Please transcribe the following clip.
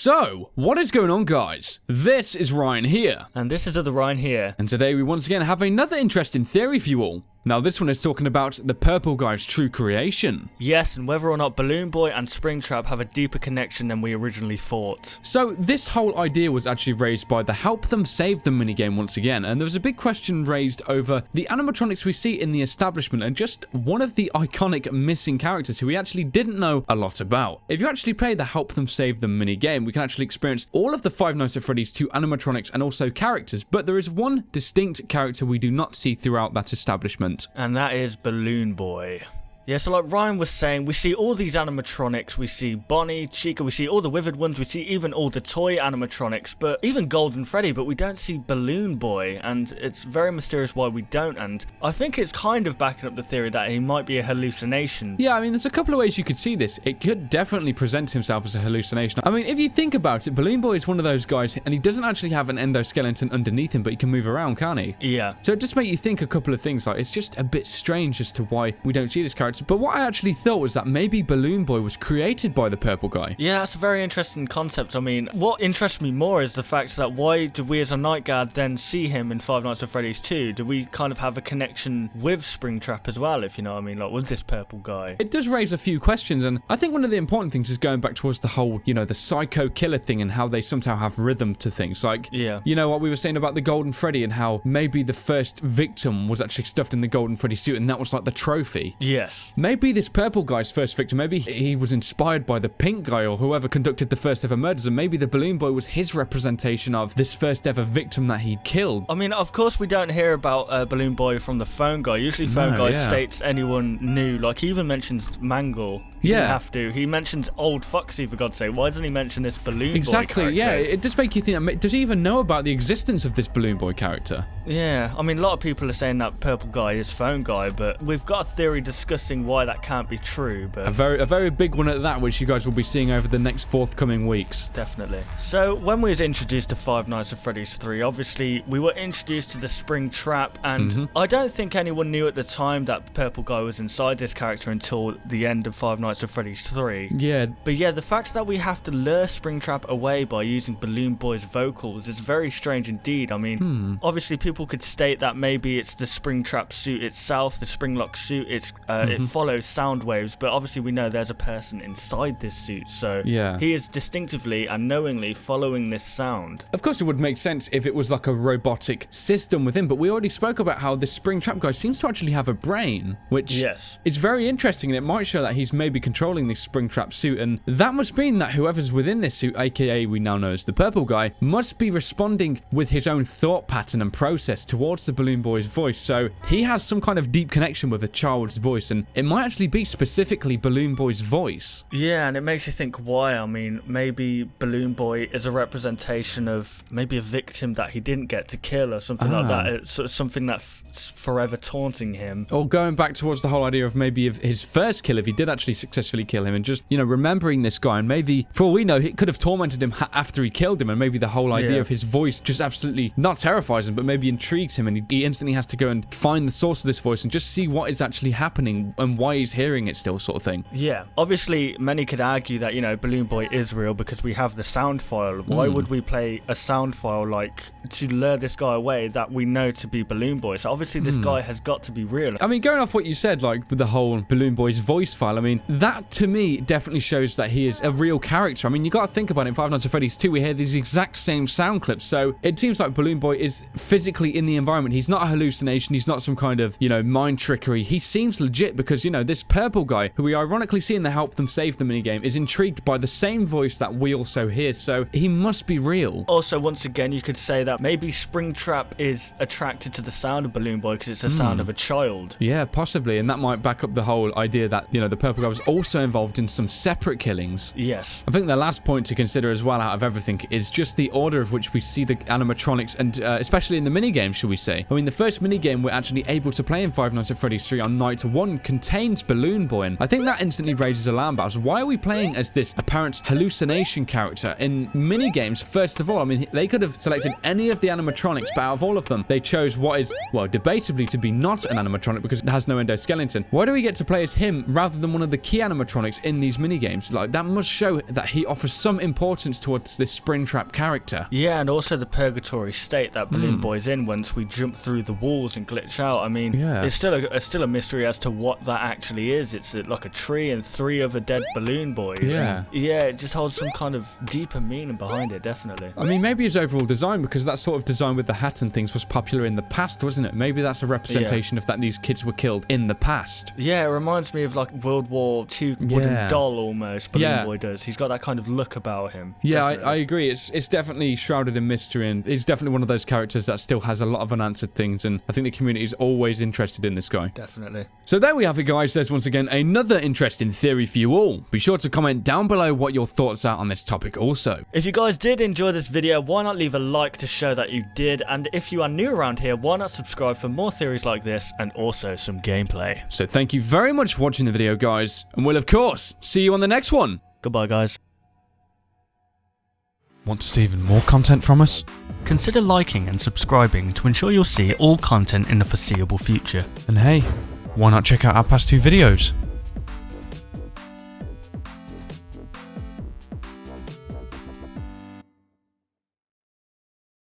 So, what is going on, guys? This is Ryan here. And this is the Ryan here. And today we once again have another interesting theory for you all. Now this one is talking about the purple guy's true creation. Yes, and whether or not Balloon Boy and Springtrap have a deeper connection than we originally thought. So this whole idea was actually raised by the Help Them Save Them minigame once again, and there was a big question raised over the animatronics we see in the establishment and just one of the iconic missing characters who we actually didn't know a lot about. If you actually play the Help Them Save Them minigame, we can actually experience all of the Five Nights at Freddy's 2 animatronics and also characters, but there is one distinct character we do not see throughout that establishment. And that is Balloon Boy. Yeah, so like Ryan was saying, we see all these animatronics, we see Bonnie, Chica, we see all the withered ones, we see even all the toy animatronics, but even Golden Freddy, but we don't see Balloon Boy, and it's very mysterious why we don't, and I think it's kind of backing up the theory that he might be a hallucination. Yeah, I mean, there's a couple of ways you could see this. It could definitely present himself as a hallucination. I mean, if you think about it, Balloon Boy is one of those guys, and he doesn't actually have an endoskeleton underneath him, but he can move around, can't he? Yeah. So it just makes you think a couple of things, like, it's just a bit strange as to why we don't see this character. But what I actually thought was that maybe Balloon Boy was created by the purple guy. Yeah, that's a very interesting concept. I mean, what interests me more is the fact that why do we as a night guard then see him in Five Nights at Freddy's 2? Do we kind of have a connection with Springtrap as well, if you know what I mean? Like, was this purple guy? It does raise a few questions, and I think one of the important things is going back towards the whole, you know, the psycho killer thing and how they somehow have rhythm to things. Like, yeah, you know what we were saying about the Golden Freddy and how maybe the first victim was actually stuffed in the Golden Freddy suit and that was like the trophy. Yes. Maybe this purple guy's first victim, maybe he was inspired by the pink guy or whoever conducted the first ever murders, and maybe the Balloon Boy was his representation of this first ever victim that he'd killed. I mean, of course we don't hear about Balloon Boy from the phone guy. Usually phone guy states anyone new. Like, he even mentions Mangle. He didn't have to. He mentions Old Foxy, for God's sake. Why doesn't he mention this Balloon Boy character? Yeah, it does make you think, does he even know about the existence of this Balloon Boy character? Yeah, I mean, a lot of people are saying that purple guy is phone guy, but we've got a theory discussing why that can't be true. But a very big one at that, which you guys will be seeing over the next forthcoming weeks. Definitely. So when we was introduced to Five Nights at Freddy's 3, obviously we were introduced to the Springtrap, and I don't think anyone knew at the time that purple guy was inside this character until the end of Five Nights at Freddy's 3. Yeah. But yeah, the fact that we have to lure Springtrap away by using Balloon Boy's vocals is very strange indeed. I mean, obviously people could state that maybe it's the Springtrap suit itself, the Springlock suit, it follows sound waves, but obviously we know there's a person inside this suit, so he is distinctively and knowingly following this sound. Of course it would make sense if it was like a robotic system within, but we already spoke about how this Springtrap guy seems to actually have a brain, which is very interesting, and it might show that he's maybe controlling this Springtrap suit, and that must mean that whoever's within this suit, aka we now know as the purple guy, must be responding with his own thought pattern and process towards the Balloon Boy's voice, so he has some kind of deep connection with a child's voice, and it might actually be specifically Balloon Boy's voice. Yeah, and it makes you think why. I mean, maybe Balloon Boy is a representation of maybe a victim that he didn't get to kill or something like that. It's something that's forever taunting him. Or going back towards the whole idea of maybe of his first kill, if he did actually successfully kill him, and just, you know, remembering this guy, and maybe, for all we know, he could have tormented him after he killed him, and maybe the whole idea of his voice just absolutely not terrifies him, but maybe intrigues him, and he instantly has to go and find the source of this voice and just see what is actually happening and why he's hearing it still, sort of thing. Yeah, obviously many could argue that, you know, Balloon Boy is real because we have the sound file. Why would we play a sound file like to lure this guy away that we know to be Balloon Boy? So obviously this guy has got to be real. I mean, going off what you said, like with the whole Balloon Boy's voice file, I mean, that to me definitely shows that he is a real character. I mean, you got to think about it. In Five Nights at Freddy's 2, we hear these exact same sound clips, so it seems like Balloon Boy is physically in the environment. He's not a hallucination. He's not some kind of, you know, mind trickery. He seems legit because, you know, this purple guy, who we ironically see in the Help Them Save Them minigame, is intrigued by the same voice that we also hear, so he must be real. Also, once again, you could say that maybe Springtrap is attracted to the sound of Balloon Boy because it's the sound of a child. Yeah, possibly, and that might back up the whole idea that, you know, the purple guy was also involved in some separate killings. Yes. I think the last point to consider as well out of everything is just the order of which we see the animatronics, and especially in the minigame minigames, shall we say. I mean, the first minigame we're actually able to play in Five Nights at Freddy's 3 on night 1 contains Balloon Boy, and I think that instantly raises alarm bells. Why are we playing as this apparent hallucination character in minigames? First of all, I mean, they could have selected any of the animatronics, but out of all of them, they chose what is, well, debatably to be not an animatronic because it has no endoskeleton. Why do we get to play as him rather than one of the key animatronics in these minigames? Like, that must show that he offers some importance towards this Springtrap character. Yeah, and also the purgatory state that Balloon Boy's in once we jump through the walls and glitch out. I mean, it's still a mystery as to what that actually is. It's like a tree and 3 other dead Balloon Boys. Yeah. Yeah, it just holds some kind of deeper meaning behind it, definitely. I mean, maybe his overall design, because that sort of design with the hat and things was popular in the past, wasn't it? Maybe that's a representation of that these kids were killed in the past. Yeah, it reminds me of like World War II wooden doll almost. Balloon Boy does. He's got that kind of look about him. Yeah, I agree. It's definitely shrouded in mystery, and he's definitely one of those characters that still has a lot of unanswered things, and I think the community is always interested in this guy. Definitely. So there we have it, guys. There's once again another interesting theory for you all. Be sure to comment down below what your thoughts are on this topic also. If you guys did enjoy this video, why not leave a like to show that you did, and if you are new around here, why not subscribe for more theories like this and also some gameplay. So thank you very much for watching the video, guys, and we'll of course see you on the next one. Goodbye, guys. Want to see even more content from us? Consider liking and subscribing to ensure you'll see all content in the foreseeable future. And hey, why not check out our past 2 videos?